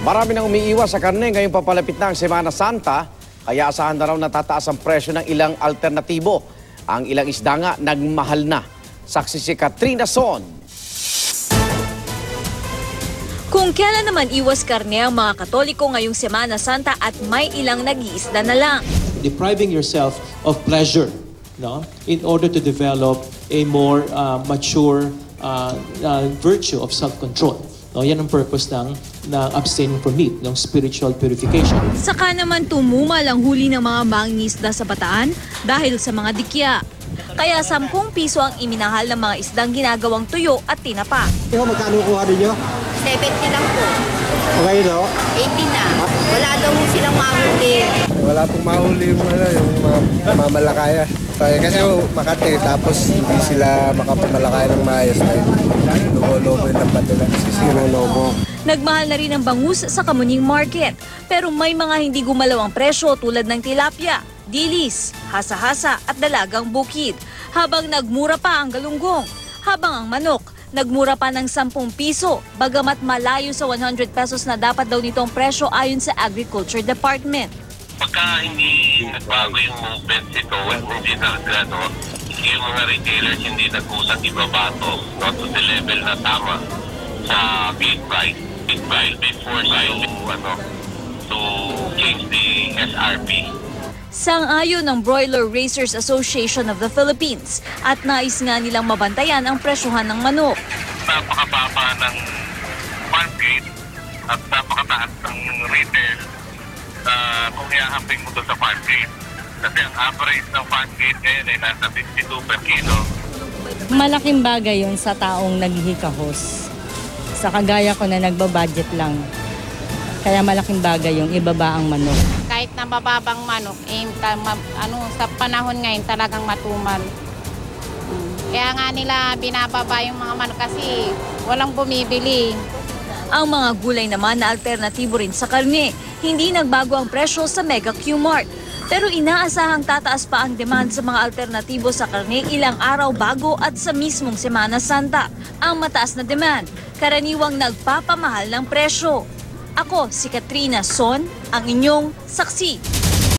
Marami nang umiiwas sa karne ngayong papalapit na ang Semana Santa, kaya asahan na raw natataas ang presyo ng ilang alternatibo. Ang ilang isda nga nagmahal na. Saksi si Katrina Son. Kung kailan naman iwas karne ang mga Katoliko ngayong Semana Santa at may ilang nag-iisda na lang. Depriving yourself of pleasure, no, in order to develop a more mature virtue of self-control. No, yan ang purpose ng abstaining from meat, ng spiritual purification. Saka naman tumumal ang huli ng mga mangingisda sa Bataan dahil sa mga dikya. Kaya 10 piso ang iminahal ng mga isdang ginagawang tuyo at tinapa. Magkano kuha ninyo? 70 lang po. Okay, no? 80 na. Wala daw silang mahuli. Wala pong mahuli yung mga mamalakaya. Kasi Makati, tapos hindi sila makapamalakaya ng maayos. Lobo-lobo yung lambat nila. Sisiro-lobo. Nagmahal na rin ang bangus sa Kamuning Market. Pero may mga hindi gumalaw ang presyo tulad ng tilapia, dilis, hasa-hasa at dalagang bukid. Habang nagmura pa ang galunggong. Habang ang manok, nagmura pa ng 10 piso. Bagamat malayo sa 100 pesos na dapat daw nitong presyo ayon sa Agriculture Department. Pagka hindi nagbago yung movement ito, hindi na yung mga retailers hindi nag-usat ibabato to the level na tama sa feed price before to change the SRP. Sang-ayon ng Broiler Raisers Association of the Philippines at nais nga nilang mabantayan ang presyohan ng manok. Napakababa ng farm gate at napakataas ng retail kung iahambing mo doon sa farm gate. Kasi ang average ng farm gate ngayon ay nasa 52 per kilo. Malaking bagay yun sa taong naghihikahos. Sa kagaya ko na nagbabudget lang. Kaya malaking bagay yung ibaba ang manok. Kahit na mababang manok, sa panahon ngayon talagang matumal. Kaya nga nila binababa yung mga manok kasi walang bumibili. Ang mga gulay naman na alternatibo rin sa karne, hindi nagbago ang presyo sa Mega Q-Mart. Pero inaasahang tataas pa ang demand sa mga alternatibo sa karne ilang araw bago at sa mismong Semana Santa. Ang mataas na demand, karaniwang nagpapamahal ng presyo. Ako si Katrina Son, ang inyong saksi.